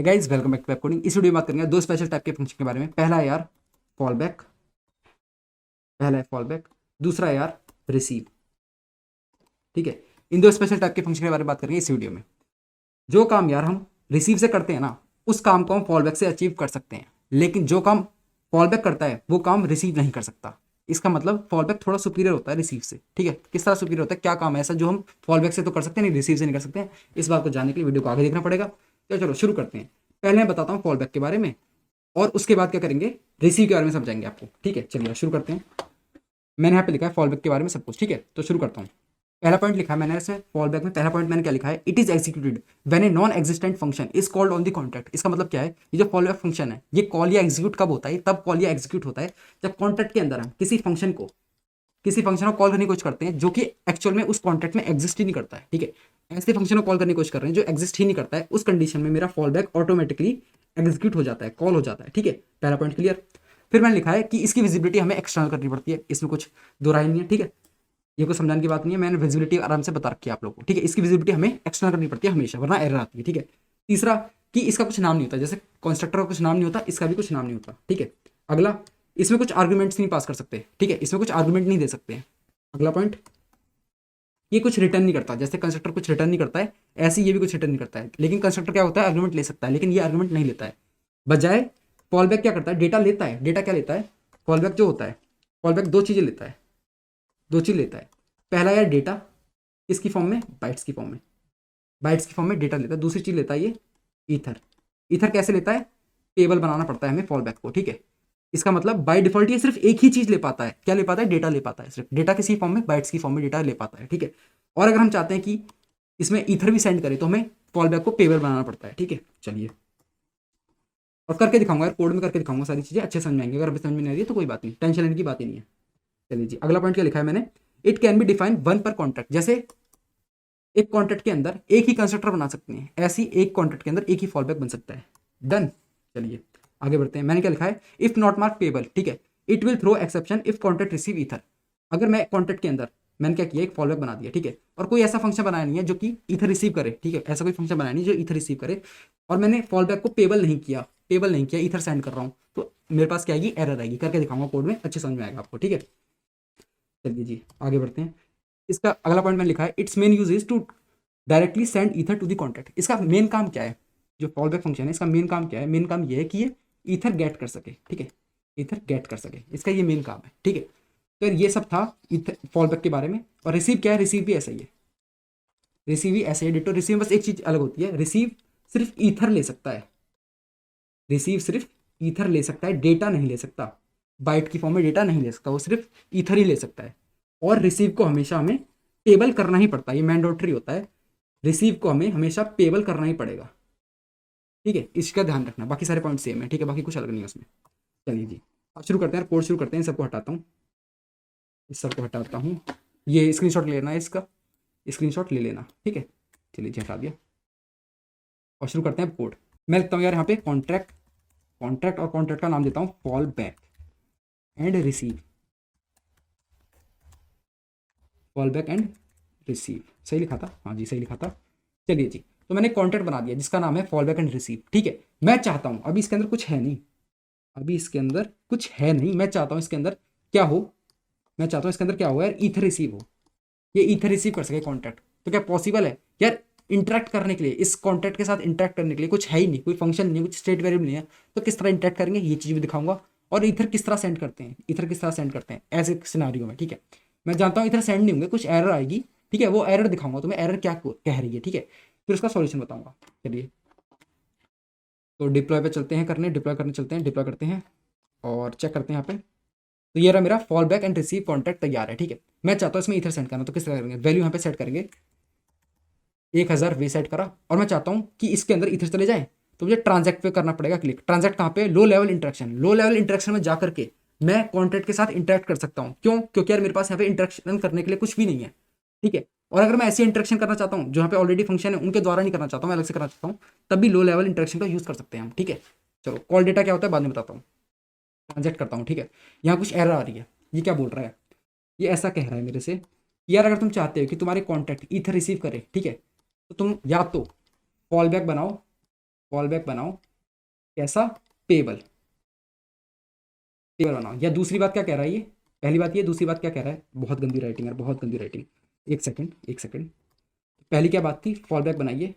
Guys welcome back to web coding. इस video में बात करेंगे दो स्पेशल टाइप के फंक्शन के बारे में। पहला है यार फॉल बैक, दूसरा है यार रिसीव। ठीक है, इन दो स्पेशल टाइप के फंक्शन के बारे में बात करेंगे इस वीडियो में। जो काम यार हम रिसीव से करते हैं ना, उस काम को हम फॉल बैक से अचीव कर सकते हैं, लेकिन जो काम फॉल बैक करता है वो काम रिसीव नहीं कर सकता। इसका मतलब फॉल बैक थोड़ा सुपीरियर होता है रिसीव से। ठीक है, किस तरह सुपीरियर होता है, क्या काम है ऐसा जो हम फॉल बैक से तो कर सकते हैं, नहीं रिसीव से नहीं कर सकते हैं। इस बात को जानने के लिए वीडियो को आगे देखना पड़ेगा। तो चलो शुरू करते हैं। पहले मैं बताता हूँ फॉल बैक के बारे में, और उसके बाद क्या करेंगे, रिसीव के बारे में समझाएंगे आपको। ठीक है, चलिए शुरू करते हैं। मैंने यहाँ पे लिखा है फॉल बैक के बारे में सब कुछ। ठीक है, तो शुरू करता हूँ। पहला पॉइंट लिखा है मैंने इसमें फॉल बैक में। पहला पॉइंट मैंने क्या लिखा है, it is executed when a non existent function is called on the contract. इसका मतलब क्या है, ये जो फॉल बैक फंक्शन है ये कॉल या एग्जीक्यूट कब होता है, तब कॉल या एग्जीक्यूट होता है जब कॉन्ट्रैक्ट के अंदर हम किसी फंक्शन को कॉल करने की कोशिश करते हैं जो कि एक्चुअल में उस कॉन्ट्रैक्ट में एग्जिस्ट ही नहीं करता है। ठीक है, ऐसे फंक्शन को कॉल करने की कोशिश कर रहे हैं जो एग्जिस्ट ही नहीं करता है, उस कंडीशन में मेरा फॉल बैक ऑटोमेटिकली एग्जीक्यूट हो जाता है, कॉल हो जाता है। ठीक है, पहला पॉइंट क्लियर। फिर मैंने लिखा है कि इसकी विजिबिलिटी हमें एक्सटर्नल करनी पड़ती है। इसमें कुछ दो राय नहीं है। ठीक है, ये कोई समझाने की बात नहीं है, मैंने विजिबिलिटी आराम से बता रखी है आप लोगों को। ठीक है, इसकी विजिबिलिटी हमें एक्सटर्नल करनी पड़ती है हमेशा, वरना एरर आती है। ठीक है, तीसरा कि इसका कुछ नाम नहीं होता, जैसे कंस्ट्रक्टर का कुछ नाम नहीं होता, इसका भी कुछ नाम नहीं होता। ठीक है, अगला, इसमें कुछ आर्ग्यूमेंट्स नहीं पास कर सकते। ठीक है, इसमें कुछ आर्ग्यूमेंट नहीं दे सकते हैं। अगला पॉइंट, ये कुछ रिटर्न नहीं करता, जैसे कंस्ट्रक्टर कुछ रिटर्न नहीं करता है, ऐसे ये भी कुछ रिटर्न नहीं करता है। लेकिन कंस्ट्रक्टर क्या होता है, आर्गुमेंट ले सकता है, लेकिन ये आर्गुमेंट नहीं लेता है। बजाय फॉल बैक क्या करता है, डेटा लेता है। डेटा क्या लेता है, फॉल बैक जो होता है, फॉल बैक दो चीज़ें लेता है, दो चीज़ लेता है। पहला यार डेटा, किसकी फॉर्म में, बाइट्स की फॉर्म में, बाइट्स की फॉर्म में डेटा लेता है। दूसरी चीज़ लेता है ये ईथर। ईथर कैसे लेता है, टेबल बनाना पड़ता है हमें फॉल बैक को। ठीक है, इसका मतलब बाय डिफॉल्ट ये सिर्फ एक ही चीज ले पाता है, क्या ले पाता है, डेटा ले पाता है। सिर्फ डेटा किसी फॉर्म में, बाइट्स की फॉर्म में डेटा ले पाता है। ठीक है, और अगर हम चाहते हैं कि इसमें ईथर भी सेंड करें तो हमें फॉल बैक को पेबल बनाना पड़ता है। ठीक है, चलिए और करके दिखाऊंगा यार, कोड में करके दिखाऊंगा, सारी चीजें अच्छे समझ में आएंगी। अगर अभी समझ में नहीं आ रही है तो कोई बात नहीं, टेंशन लेने की बात ही नहीं है। चलिए जी, अगला पॉइंट क्या लिखा है मैंने, it can be define one पर कॉन्ट्रैक्ट। जैसे एक कॉन्ट्रैक्ट के अंदर एक ही कंस्ट्रक्टर बना सकते हैं, ऐसी एक कॉन्ट्रैक्ट के अंदर एक ही फॉल बैक बन सकता है। डन, चलिए आगे बढ़ते हैं। मैंने क्या लिखा है, इफ नॉट मार्क पेबल। ठीक है, it will throw exception if contract receive ether. अगर मैं कॉन्ट्रैक्ट के अंदर मैंने क्या किया, एक फॉल बैक बना दिया। ठीक है, और कोई ऐसा फंक्शन बनाया नहीं है जो कि ईथर रिसीव करे। ठीक है, ऐसा कोई फंक्शन बनाया नहीं जो ईथर रिसीव करे, और मैंने फॉल बैक को पेबल नहीं किया, ईथर सेंड कर रहा हूँ, तो मेरे पास क्या आएगी, एरर आएगी। करके दिखाऊंगा कोड में, अच्छे समझ में आएगा आपको। ठीक है, चलिए जी आगे बढ़ते हैं। इसका अगला पॉइंट मैंने लिखा है, its main use is to directly send ether to the contract. इसका मेन काम क्या है, जो फॉल बैक फंक्शन है इसका मेन काम क्या है, मेन काम ये है कि ये ईथर गेट कर सके। ठीक है, ईथर गेट कर सके, इसका ये मेन काम है। ठीक है, तो ये सब था ईथर फॉल बैक के बारे में। और रिसीव क्या है, रिसीव भी ऐसा ही है, रिसीव भी ऐसे ही डिटो। रिसीव बस एक चीज अलग होती है, रिसीव सिर्फ ईथर ले सकता है, रिसीव सिर्फ ईथर ले सकता है, डेटा नहीं ले सकता, बाइट की फॉर्म में डेटा नहीं ले सकता, वो सिर्फ ईथर ही ले सकता है। और रिसीव को हमेशा हमें पेबल करना ही पड़ता है, ये मैंडेटरी होता है, रिसीव को हमें हमेशा पेबल करना ही पड़ेगा। ठीक है, इसका ध्यान रखना, बाकी सारे पॉइंट सेम है। ठीक है, बाकी कुछ अलग नहीं है उसमें। चलिए जी अब शुरू करते हैं, कोड शुरू करते हैं। सबको हटाता हूँ, इस सबको हटाता हूँ, ये स्क्रीनशॉट ले लेना है, इसका स्क्रीनशॉट ले लेना। ठीक है, चलिए जी हटा दिया, और शुरू करते हैं कोड। मैं लिखता हूँ यार यहाँ पे कॉन्ट्रैक्ट, और कॉन्ट्रैक्ट का नाम देता हूँ fall back and receive, fall back and receive. सही लिखा था, हाँ जी सही लिखा था। चलिए जी, तो मैंने कॉन्ट्रैक्ट बना दिया जिसका नाम है फॉल बैक एंड रिसीव। ठीक है, मैं चाहता हूँ, अभी इसके अंदर कुछ है नहीं, अभी इसके अंदर कुछ है नहीं, मैं चाहता हूँ इसके अंदर क्या हो, मैं चाहता हूँ इसके अंदर क्या हो यार, ईथर रिसीव हो, ये ईथर रिसीव कर सके कॉन्ट्रैक्ट। तो क्या पॉसिबल है यार, इंटरेक्ट करने के लिए, इस कॉन्ट्रैक्ट के साथ इंटरेक्ट करने के लिए कुछ है ही नहीं, कोई फंक्शन नहीं है, कुछ स्टेट वेरिएबल नहीं है, तो किस तरह इंटरेक्ट करेंगे ये चीज़ भी दिखाऊंगा। और ईथर किस तरह सेंड करते हैं, ईथर किस तरह सेंड करते हैं ऐसे सिनारियो में। ठीक है, मैं जानता हूँ ईथर सेंड नहीं होंगे, कुछ एरर आएगी। ठीक है, वो एरर दिखाऊंगा तुम्हें, एरर क्या कह रही है। ठीक है, फिर उसका सॉल्यूशन बताऊंगा। चलिए तो डिप्लॉय पे चलते हैं, करने डिप्लॉय करने चलते हैं, डिप्लॉय करते हैं और चेक करते हैं यहाँ पे। तो ये रहा मेरा fall back and receive contract तैयार है। ठीक है, मैं चाहता हूँ इसमें ईथर सेंड करना, तो किस तरह करेंगे, वैल्यू यहाँ पे सेट करेंगे 1000 वे सेट करा, और मैं चाहता हूँ कि इसके अंदर इधर चले जाए, तो मुझे ट्रांजैक्ट पे करना पड़ेगा क्लिक। ट्रांजैक्ट कहाँ पे, low level interaction, low level interaction में जाकर के मैं कॉन्ट्रैक्ट के साथ इंटरेक्ट कर सकता हूँ। क्यों, क्योंकि यार मेरे पास यहाँ पे इंटरेक्शन करने के लिए कुछ भी नहीं है। ठीक है, और अगर मैं ऐसी इंटरेक्शन करना चाहता हूँ जो यहाँ पे ऑलरेडी फंक्शन है उनके द्वारा नहीं करना चाहता हूँ, मैं अलग से करना चाहता हूँ, तब भी लो लेवल इंटरेक्शन का यूज कर सकते हैं हम। ठीक है, चलो कॉल डेटा क्या होता है बाद में बताता हूँ, ट्रांजैक्ट करता हूँ। ठीक है, यहाँ कुछ एरर आ रही है, ये क्या बोल रहा है, ये ऐसा कह रहा है मेरे से, यार अगर तुम चाहते हो कि तुम्हारे कॉन्टैक्ट ईथर रिसीव करे, ठीक है, तो तुम या तो फॉल बैक बनाओ फॉल बैक बनाओ कैसा, पेबल, पेबल बनाओ। या दूसरी बात क्या कह रहा है ये, पहली बात ये, दूसरी बात क्या कह रहा है, बहुत गंदी राइटिंग यार, बहुत गंदी राइटिंग। एक सेकंड एक सेकंड, पहली क्या बात थी, फॉल बैक बनाइए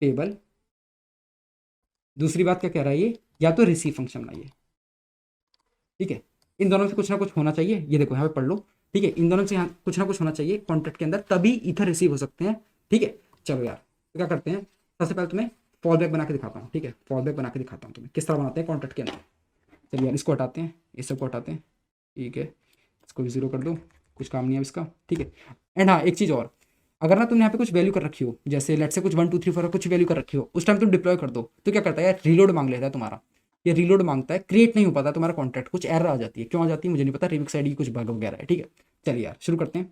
टेबल। दूसरी बात क्या कह रहा है ये, या तो रिसीव फंक्शन बनाइए। ठीक है, इन दोनों से कुछ ना कुछ होना चाहिए, ये देखो यहाँ पे पढ़ लो। ठीक है, इन दोनों से यहाँ कुछ ना कुछ होना चाहिए कॉन्ट्रैक्ट के अंदर, तभी ईथर रिसीव हो सकते हैं। ठीक है, चलो यार तो क्या करते हैं, सबसे पहले तुम्हें फॉल बैक बना के दिखाता हूँ। ठीक है, फॉल बैक बना के दिखाता हूँ तुम्हें किस तरह बनाते हैं कॉन्ट्रैक्ट के अंदर। चलिए यार, इसको हटाते हैं, ये सबको हटाते हैं। ठीक है, इसको भी जीरो कर दो, कुछ काम नहीं है इसका। ठीक है, एंड हाँ एक चीज़ और, अगर ना तुमने यहाँ पे कुछ वैल्यू कर रखी हो, जैसे लेट से कुछ 1 2 3 4 कुछ वैल्यू कर रखी हो, उस टाइम तुम डिप्लॉय कर दो तो क्या करता है यार, रीलोड मांग लेता है तुम्हारा। ये रीलोड मांगता है, क्रिएट नहीं हो पाता तुम्हारा कॉन्ट्रैक्ट, कुछ एरर आ जाती है, क्यों आ जाती है मुझे नहीं पता, रिमिक्स आईडी कुछ बग वगैरह है। ठीक है, चलिए यार शुरू करते हैं।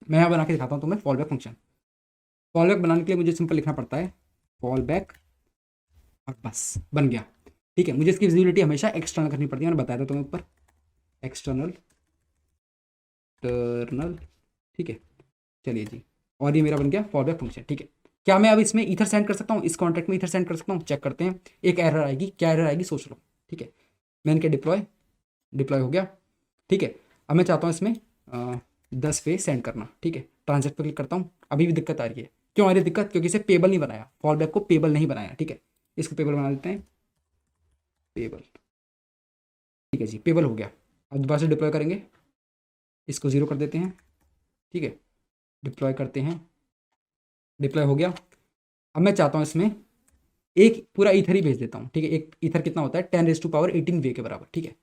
मैं यहाँ बना के दिखाता हूँ तुम्हें fall back function. Fall back बनाने के लिए मुझे सिंपल लिखना पड़ता है फॉल बैक, और बस बन गया। ठीक है, मुझे इसकी विजिबिलिटी हमेशा एक्सटर्नल करनी पड़ती है, मैंने बताया था तुम्हें ऊपर, एक्सटर्नल टर्नल। ठीक है, चलिए जी, और ये मेरा बन गया फॉल बैक फंक्शन। ठीक है, क्या मैं अब इसमें ईथर सेंड कर सकता हूँ, इस कॉन्ट्रैक्ट में ईथर सेंड कर सकता हूँ, चेक करते हैं। एक एरर आएगी, क्या एरर आएगी सोच लो। ठीक है, मैंने क्या डिप्लॉय, डिप्लॉय हो गया। ठीक है, अब मैं चाहता हूँ इसमें 10 पे सेंड करना। ठीक है, ट्रांजेक्ट पर क्लिक करता हूँ, अभी भी दिक्कत आ रही है। क्यों आ रही है दिक्कत, क्योंकि इसे पेबल नहीं बनाया, फॉल बैक को पेबल नहीं बनाया। ठीक है, इसको पेबल बना देते हैं, पेबल। ठीक है जी, पेबल हो गया। अब दोबारा से डिप्लॉय करेंगे, इसको जीरो कर देते हैं। ठीक है, डिप्लॉय करते हैं, डिप्लॉय हो गया। अब मैं चाहता हूँ इसमें एक पूरा ईथर ही भेज देता हूँ। ठीक है, एक ईथर कितना होता है, 10⁻18 वे के बराबर। ठीक है,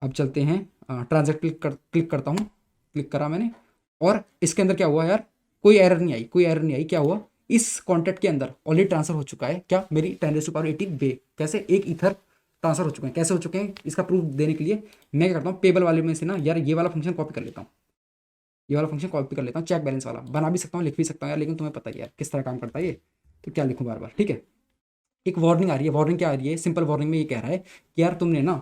अब चलते हैं, ट्रांजेक्ट क्लिक करता हूँ, क्लिक करा मैंने, और इसके अंदर क्या हुआ यार, कोई एरर नहीं आई, कोई एरर नहीं आई। क्या हुआ, इस कॉन्टैक्ट के अंदर ऑलरेडी ट्रांसफर हो चुका है, क्या, मेरी 10⁻18 वे, कैसे, एक ईथर ट्रांसफर हो चुके हैं। कैसे हो चुके हैं, इसका प्रूफ देने के लिए मैं क्या करता हूँ, पेबल वाले में से ना यार ये वाला फंक्शन कॉपी कर लेता हूँ, ये वाला फंक्शन कॉपी कर लेता हूँ, चेक बैलेंस वाला बना भी सकता हूँ, लिख भी सकता हूँ यार, लेकिन तुम्हें पता ही यार किस तरह काम करता है ये, तो क्या लिखूँ बार बार। ठीक है, एक वार्निंग आ रही है, वार्निंग क्या आ रही है, सिंपल वार्निंग में ये कह रहा है कि यार तुमने ना,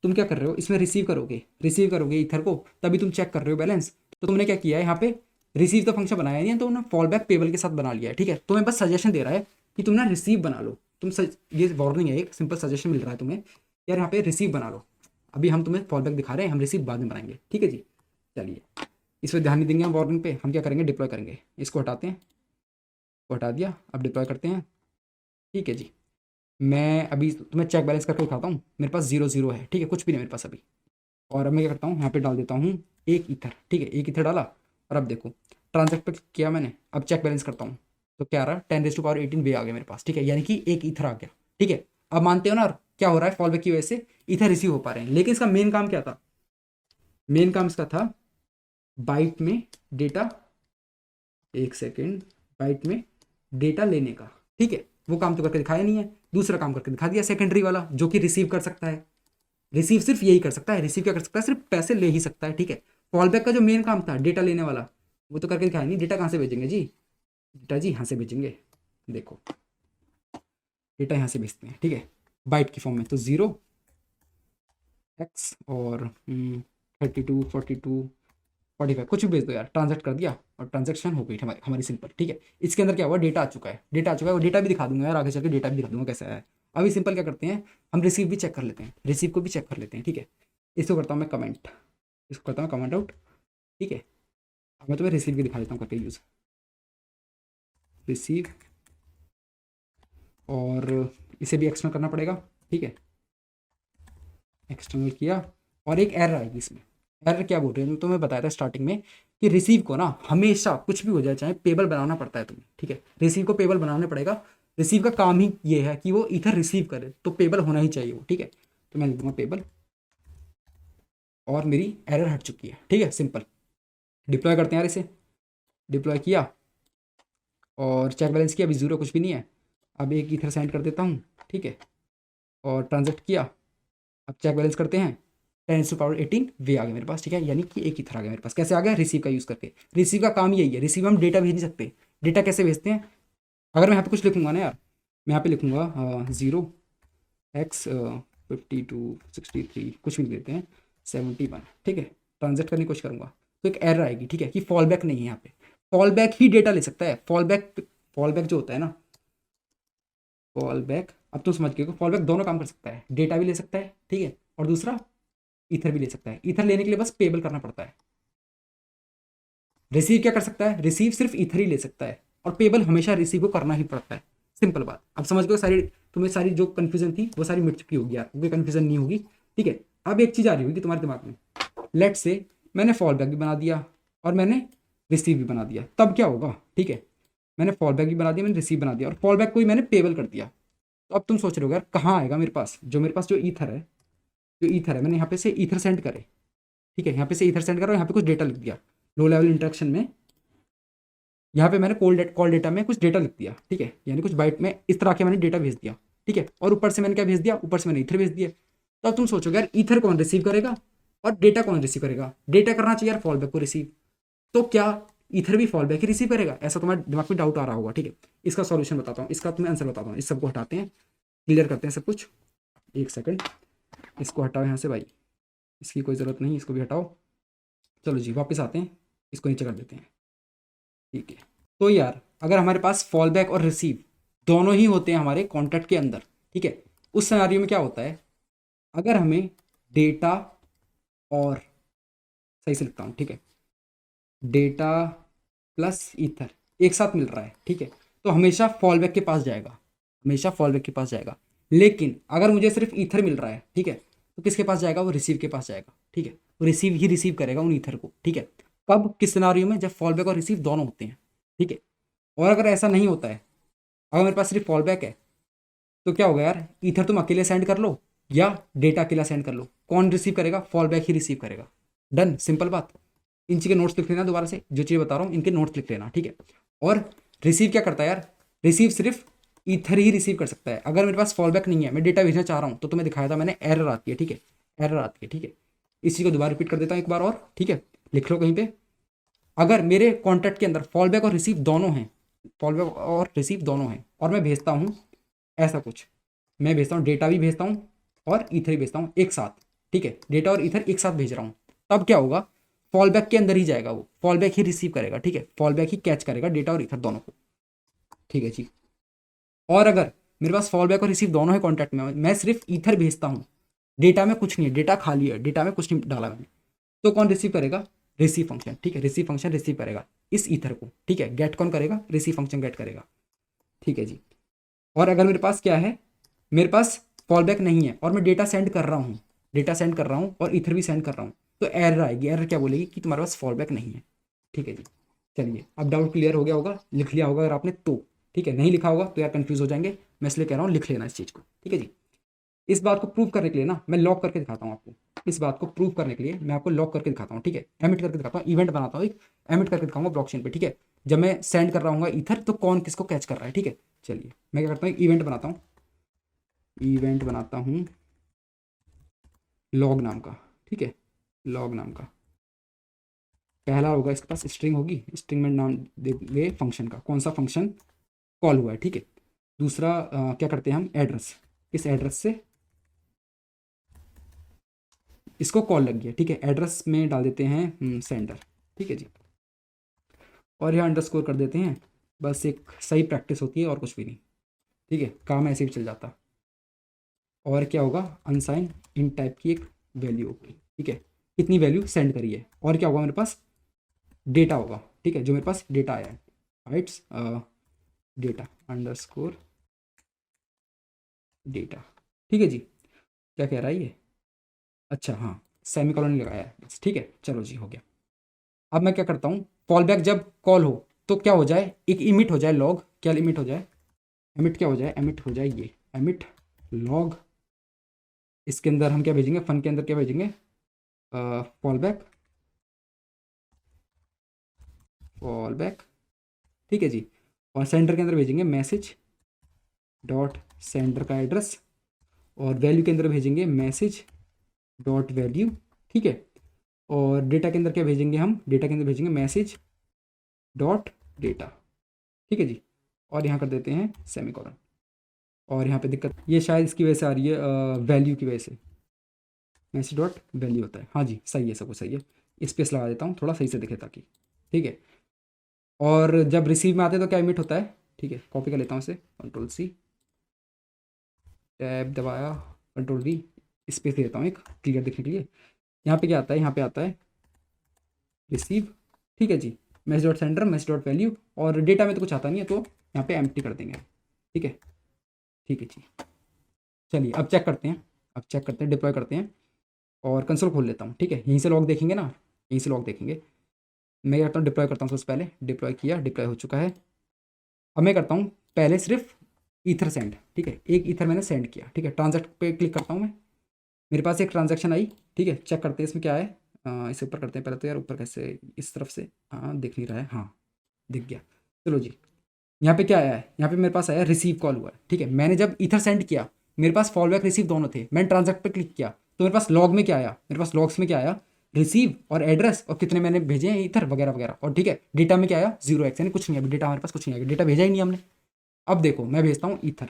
तुम क्या कर रहे हो, इसमें रिसीव करोगे ईथर को, तभी तुम चेक कर रहे हो बैलेंस। तो तुमने क्या किया है यहाँ पे, रिसीव तो फंक्शन बनाया नहीं है, तो तुमने फॉल बैक पेबल के साथ बना लिया है। ठीक है, तुम्हें बस सजेशन दे रहा है कि तुम ना रिसीव बना लो, ये वार्निंग है, एक सिंपल सजेशन मिल रहा है तुम्हें यार, यहाँ पे रिसीव बना लो। अभी हम तुम्हें फॉल बैक दिखा रहे हैं, हम रिसीव बाद में बनाएंगे। ठीक है जी, चलिए इस पर ध्यान नहीं देंगे हम वार्निंग पे, हम क्या करेंगे, डिप्लॉय करेंगे। इसको हटाते हैं, को हटा दिया, अब डिप्लॉय करते हैं। ठीक है जी, मैं अभी तुम्हें चेक बैलेंस करके दिखाता हूँ, मेरे पास 0 0 है। ठीक है, कुछ भी नहीं मेरे पास अभी। और अब मैं क्या करता हूँ, यहाँ पे डाल देता हूँ एक ईथर। ठीक है, एक ईथर डाला, और अब देखो ट्रांजेक्ट पे किया मैंने, अब चेक बैलेंस करता हूँ, तो क्या आ रहा है, 10⁻18 वे आ गया मेरे पास। ठीक है, यानी कि एक ईथर आ गया। ठीक है, अब मानते हो ना क्या हो रहा है, फॉल बैक की वजह से ईथर रिसीव हो पा रहे हैं, लेकिन इसका मेन काम क्या था, मेन काम इसका था बाइट में डेटा, एक सेकेंड, बाइट में डेटा लेने का। ठीक है, वो काम तो करके दिखाया नहीं है, दूसरा काम करके दिखा दिया सेकेंडरी वाला, जो कि रिसीव कर सकता है। रिसीव सिर्फ यही कर सकता है, रिसीव क्या कर सकता है, सिर्फ पैसे ले ही सकता है। ठीक है, फॉल बैक का जो मेन काम था डेटा लेने वाला, वो तो करके दिखाया नहीं। डेटा कहाँ से भेजेंगे जी, डेटा जी यहाँ से भेजेंगे, देखो डेटा यहाँ से भेजते हैं। ठीक है, बाइट की फॉर्म में, तो 0x और 32 42 45 कुछ भी भेज दो यार, ट्रांजेक्ट कर दिया और ट्रांजेक्शन हो गई हमारी हमारी सिंपल। ठीक है, इसके अंदर क्या हुआ, डेटा आ चुका है, डेटा आ चुका है, वो डेटा भी दिखा दूंगा यार, आगे चल के डेटा भी दिखा दूंगा कैसा है। अभी सिंपल क्या करते हैं, हम रिसीव भी चेक कर लेते हैं, रिसीव को भी चेक कर लेते हैं। ठीक है, इसको करता हूँ मैं कमेंट, इसको करता हूँ कमेंट आउट। ठीक है, अब मैं तुम्हें रिसीव भी दिखा देता हूँ करके यूज़, रिसीव, और इसे भी एक्सटर्नल करना पड़ेगा। ठीक है, एक्सटर्नल किया, और एक एरर आएगी इसमें। एरर क्या बोल रहे हैं, तो मैं बताया था स्टार्टिंग में कि रिसीव को ना हमेशा कुछ भी हो जाए चाहे पेबल बनाना पड़ता है तुम्हें। ठीक है, रिसीव को पेबल बनाना पड़ेगा, रिसीव का काम ही ये है कि वो इधर रिसीव करे, तो पेबल होना ही चाहिए वो। ठीक है, तो मैं लिख दूंगा पेबल, और मेरी एरर हट चुकी है। ठीक है, सिंपल। डिप्लॉय करते हैं यार इसे, डिप्लॉय किया और चेक बैलेंस किया, अभी 0 कुछ भी नहीं है। अब एक ईथर सेंड कर देता हूँ। ठीक है, और ट्रांजेक्ट किया, अब चेक बैलेंस करते हैं, 10⁻18 वे आ गया मेरे पास। ठीक है, यानी कि एक ईथर आ गया मेरे पास। कैसे आ गया, रिसीव का यूज़ करके। रिसीव का काम यही है, रिसीव हम डेटा भेज नहीं सकते। डेटा कैसे भेजते हैं, अगर मैं यहाँ पे कुछ लिखूंगा ना यार, मैं यहाँ पे लिखूंगा 0x 52 63 कुछ भी लिख देते हैं 71। ठीक है, ट्रांजेक्ट करने की कोशिश करूंगा, तो एक एरर आएगी। ठीक है, कि फॉल बैक नहीं है यहाँ पे, फॉल बैक ही डेटा ले सकता है, फॉल बैक फॉल बैक जो होता है ना, फॉल बैक, अब तुम समझ गए, फॉल बैक दोनों काम कर सकता है, डेटा भी ले सकता है, ठीक है, और दूसरा ईथर भी ले सकता है। ईथर लेने के लिए बस पेबल करना पड़ता है। रिसीव क्या कर सकता है, रिसीव सिर्फ ईथर ही ले सकता है, और पेबल हमेशा रिसीव को करना ही पड़ता है। सिंपल बात, अब समझ गए सारी, तुम्हें सारी जो कन्फ्यूजन थी वो सारी मिट चुकी होगी यार, कोई कन्फ्यूजन नहीं होगी, ठीक है। अब एक चीज़ आ रही होगी तुम्हारे दिमाग में, लेट से मैंने फॉल बैक भी बना दिया और मैंने रिसीव भी बना दिया, तब क्या होगा, ठीक है। मैंने फॉल बैक भी बना दिया, मैंने रिसीव बना दिया, और फॉल बैक को ही मैंने पेबल कर दिया। तो अब तुम सोच रहे हो यार कहाँ आएगा मेरे पास, जो मेरे पास जो ईथर है, जो ईथर है मैंने यहाँ पे से ईथर सेंड करे, ठीक है, यहाँ पे से ईथर सेंड करो, यहाँ पे कुछ डेटा लिख दिया, लो लेवल इंटरेक्शन में यहाँ पे मैंने कॉल डेटा में कुछ डेटा लिख दिया, ठीक है, यानी कुछ बाइट में इस तरह के मैंने डेटा भेज दिया, ठीक है, और ऊपर से मैंने क्या भेज दिया, ऊपर से मैंने ईथर भेज दिया। तो अब तुम सोचोगे यार ईथर कौन रिसीव करेगा और डेटा कौन रिसीव करेगा, डेटा करना चाहिए यार फॉल बैक को रिसीव, तो क्या ईथर भी फॉल बैक ही रिसीव करेगा, ऐसा तुम्हारे दिमाग में डाउट आ रहा होगा, ठीक है। इसका सॉल्यूशन बताता हूँ, इसका तुम्हें आंसर बताता हूँ, इस सबको हटाते हैं, क्लियर करते हैं सब कुछ। एक सेकंड, इसको हटाओ यहाँ से भाई, इसकी कोई ज़रूरत नहीं, इसको भी हटाओ। चलो जी वापस आते हैं, इसको नीचे कर देते हैं, ठीक है। तो यार अगर हमारे पास फॉल बैक और रिसीव दोनों ही होते हैं हमारे कॉन्ट्रैक्ट के अंदर, ठीक है, उस सिनेरियो में क्या होता है, अगर हमें डेटा और, सही से लिखता हूँ, ठीक है, डेटा प्लस ईथर एक साथ मिल रहा है, ठीक है, तो हमेशा फॉल बैक के पास जाएगा, हमेशा फॉल बैक के पास जाएगा। लेकिन अगर मुझे सिर्फ ईथर मिल रहा है, ठीक है, तो किसके पास जाएगा, वो रिसीव के पास जाएगा, ठीक है, वो रिसीव ही रिसीव करेगा उन ईथर को, ठीक है। कब, किस सिनारियो में, जब फॉल बैक और रिसीव दोनों होते हैं, ठीक है। और अगर ऐसा नहीं होता है, अगर मेरे पास सिर्फ फॉल बैक है, तो क्या होगा यार, ईथर तुम अकेले सेंड कर लो या डेटा अकेला सेंड कर लो, कौन रिसीव करेगा, फॉल बैक ही रिसीव करेगा। डन, सिंपल बात। इन चीज़ के नोट्स लिख लेना, दोबारा से जो चीज़ बता रहा हूँ इनके नोट्स लिख लेना, ठीक है। और रिसीव क्या करता है यार, रिसीव सिर्फ ईथर ही रिसीव कर सकता है। अगर मेरे पास फॉल बैक नहीं है, मैं डेटा भेजना चाह रहा हूँ, तो तुम्हें दिखाया था मैंने, एरर आती है, ठीक है, एरर आती है, ठीक है। इस चीज़ को दोबारा रिपीट कर देता हूँ एक बार और, ठीक है, लिख लो कहीं पे। अगर मेरे कॉन्टैक्ट के अंदर फॉल बैक और रिसीव दोनों हैं, फॉल बैक और रिसीव दोनों हैं, और मैं भेजता हूँ ऐसा कुछ, मैं भेजता हूँ डेटा भी भेजता हूँ और ईथर भी भेजता हूँ एक साथ, ठीक है, डेटा और ईथर एक साथ भेज रहा हूँ, तब क्या होगा, फॉल बैक के अंदर ही जाएगा, वो फॉल बैक ही रिसीव करेगा, ठीक है, फॉल बैक ही कैच करेगा डेटा और ईथर दोनों को, ठीक है जी। और अगर मेरे पास फॉल बैक और रिसीव दोनों है कॉन्टैक्ट में, मैं सिर्फ ईथर भेजता हूँ, डेटा में कुछ नहीं है, डेटा खाली है, डेटा में कुछ नहीं डाला मैंने, तो कौन रिसीव करेगा, रिसीव फंक्शन, ठीक है, रिसीव फंक्शन रिसीव करेगा इस ईथर को, ठीक है, गेट कौन करेगा, रिसीव फंक्शन गेट करेगा, ठीक है जी। और अगर मेरे पास क्या है, मेरे पास फॉल बैक नहीं है और मैं डेटा सेंड कर रहा हूँ, डेटा सेंड कर रहा हूँ और ईथर भी सेंड कर रहा हूँ, तो एरर आएगी, एरर क्या बोलेगी कि तुम्हारे पास फॉल बैक नहीं है, ठीक है जी। चलिए अब डाउट क्लियर हो गया होगा, लिख लिया होगा अगर आपने तो, ठीक है, नहीं लिखा होगा तो यार कंफ्यूज हो जाएंगे, मैं इसलिए कह रहा हूँ लिख लेना इस चीज़ को, ठीक है जी। इस बात को प्रूव करने के लिए ना मैं लॉक करके दिखाता हूँ आपको, इस बात को प्रूव करने के लिए मैं आपको लॉक करके दिखाता हूँ, ठीक है, एमिट करके दिखाता हूँ, इवेंट बनाता हूँ एक, एमिट करके दिखाऊंगा ब्लॉकचेन पे, ठीक है, जब मैं सेंड कर रहा हूँ ईथर तो कौन किसको कैच कर रहा है, ठीक है। चलिए मैं क्या करता हूँ, इवेंट बनाता हूँ, इवेंट बनाता हूँ लॉग नाम का, ठीक है, लॉग नाम का। पहला होगा इसके पास स्ट्रिंग होगी, स्ट्रिंग में नाम देंगे फंक्शन का, कौन सा फंक्शन कॉल हुआ है, ठीक है। दूसरा क्या करते हैं हम, एड्रेस, इस एड्रेस से इसको कॉल लग गया, ठीक है, एड्रेस में डाल देते हैं सेंडर, ठीक है जी, और यहाँ अंडरस्कोर कर देते हैं, बस एक सही प्रैक्टिस होती है और कुछ भी नहीं, ठीक है, काम ऐसे भी चल जाता। और क्या होगा, अनसाइन इन टाइप की एक वैल्यू होगी, ठीक है, कितनी वैल्यू सेंड करी है, और क्या होगा मेरे पास डेटा होगा, ठीक है, जो मेरे पास डेटा आया है, राइट्स डेटा अंडरस्कोर डेटा, ठीक है जी। क्या कह रहा है ये, अच्छा हाँ, सेमीकोलन लगाया है बस, ठीक है, चलो जी हो गया। अब मैं क्या करता हूँ, फॉल बैक जब कॉल हो तो क्या हो जाए, एक इमिट हो जाए लॉग, क्या इमिट हो जाए, एमिट क्या हो जाए, एमिट हो जाए ये एमिट लॉग, इसके अंदर हम क्या भेजेंगे, फन के अंदर क्या भेजेंगे, फॉल बैक, फॉल बैक, ठीक है जी, और सेंडर के अंदर भेजेंगे मैसेज डॉट सेंडर का एड्रेस, और वैल्यू के अंदर भेजेंगे मैसेज डॉट वैल्यू, ठीक है, और डेटा के अंदर क्या भेजेंगे हम, डेटा के अंदर भेजेंगे मैसेज डॉट डेटा, ठीक है जी, और यहाँ कर देते हैं सेमीकोलन। और यहाँ पे दिक्कत ये शायद इसकी वजह से आ रही है, वैल्यू की वजह से, मैसेज डॉट वैल्यू होता है, हाँ जी सही है, सब कुछ सही है, स्पेस लगा देता हूँ थोड़ा सही से दिखे ताकि, ठीक है। और जब रिसीव में आते हैं तो क्या इमिट होता है, ठीक है, कॉपी कर लेता हूँ इसे, कंट्रोल सी, टैब दबाया, कंट्रोल वी, स्पेस दे देता हूँ एक क्लियर दिखने के लिए। यहाँ पे क्या आता है, यहाँ पे आता है रिसीव, ठीक है जी, message dot sender, message dot value, और डेटा में तो कुछ आता नहीं है तो यहाँ पे एम्प्टी कर देंगे। ठीक है, ठीक है जी। चलिए अब चेक करते हैं, अब चेक करते हैं, डिप्लॉय करते हैं, और कंसोल खोल लेता हूँ। ठीक है, यहीं से लॉग देखेंगे ना, यहीं से लॉग देखेंगे। मैं क्या करता हूँ, डिप्लॉय करता हूँ सबसे पहले, डिप्लॉय किया, डिप्लॉय हो चुका है। अब मैं करता हूँ पहले सिर्फ ईथर सेंड। ठीक है, एक ईथर मैंने सेंड किया। ठीक है, ट्रांजैक्ट पे क्लिक करता हूँ मैं, मेरे पास एक ट्रांजैक्शन आई। ठीक है, चेक करते हैं इसमें क्या है। इसे ऊपर करते हैं पहले तो यार, ऊपर कैसे, इस तरफ से, हाँ दिख नहीं रहा है, हाँ दिख गया। चलो जी, यहाँ पे क्या आया है, यहाँ पे मेरे पास आया रिसीव कॉल हुआ है। ठीक है, मैंने जब ईथर सेंड किया मेरे पास फॉल बैक रिसीव दोनों थे, मैंने ट्रांजैक्ट पे क्लिक किया तो मेरे पास लॉग में क्या आया, मेरे पास लॉग्स में क्या आया, रिसीव और एड्रेस और कितने मैंने भेजे हैं ईथर वगैरह वगैरह। और ठीक है, डेटा में क्या आया, 0x, यानी कुछ नहीं, अभी डेटा हमारे पास कुछ नहीं आया, डेटा भेजा ही नहीं हमने। अब देखो मैं भेजता हूँ ईथर,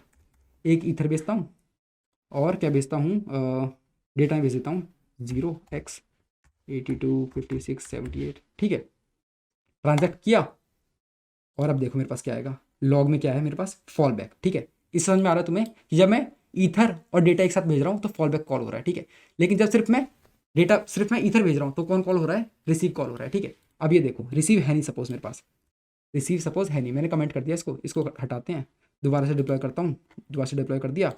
एक ईथर भेजता हूँ, और क्या भेजता हूँ, डेटा में भेज देता हूँ 0x825678। ठीक है, ट्रांजैक्ट किया, और अब देखो मेरे पास क्या आएगा, लॉग में क्या है मेरे पास, फॉल बैक। ठीक है, इस समझ में आ रहा है तुम्हें कि जब मैं ईथर और डेटा एक साथ भेज रहा हूँ तो फॉल बैक कॉल हो रहा है। ठीक है, लेकिन जब सिर्फ मैं डेटा, सिर्फ मैं ईथर भेज रहा हूँ तो कौन कॉल हो रहा है, रिसीव कॉल हो रहा है। ठीक है, अब ये देखो रिसीव है नहीं, सपोज मेरे पास रिसीव सपोज है नहीं, मैंने कमेंट कर दिया इसको, इसको हटाते हैं, दोबारा से डिप्लॉय करता हूँ, दोबारा से डिप्लॉय कर दिया।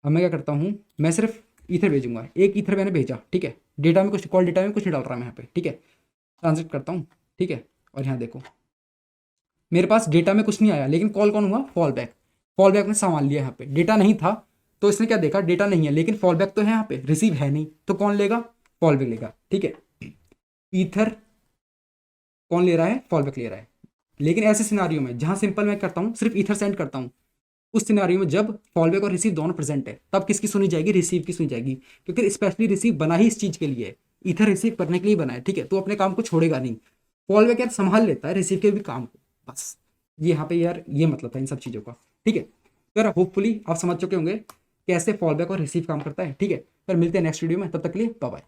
अब मैं क्या करता हूँ, मैं सिर्फ ईथर भेजूंगा, एक ईथर मैंने भेजा। ठीक है, डेटा में कुछ, कॉल डेटा में कुछ नहीं डाल रहा मैं यहाँ पे। ठीक है, ट्रांसलेट करता हूँ। ठीक है, और यहाँ देखो मेरे पास डेटा में कुछ नहीं आया, लेकिन कॉल कौन हुआ, फॉल बैक। फॉल बैक ने संभाल लिया, यहाँ पे डेटा नहीं था तो इसने क्या देखा, डेटा नहीं है लेकिन फॉल बैक तो है, यहाँ पे रिसीव है नहीं तो कौन लेगा, फॉल बैक लेगा। ठीक है, ईथर कौन ले रहा है, फॉल बैक ले रहा है। लेकिन ऐसे सिनारियो में जहां सिंपल मैं करता हूँ सिर्फ ईथर सेंड करता हूँ, उस सिनारियो में जब फॉल बैक और रिसीव दोनों प्रेजेंट है तब किसकी सुनी जाएगी, रिसीव की सुनी जाएगी, क्योंकि स्पेशली रिसीव बना ही इस चीज के लिए है, ईथर रिसीव करने के लिए बना है। ठीक है, तो अपने काम को छोड़ेगा नहीं, फॉल बैक यार संभाल लेता है रिसीव के भी काम को, बस ये यहाँ पे यार ये मतलब था इन सब चीज़ों का। ठीक है, तो यार होपफुली आप समझ चुके होंगे कैसे फॉल बैक और रिसीव काम करता है। ठीक है, फिर मिलते हैं नेक्स्ट वीडियो में, तब तक के लिए बाय बाय।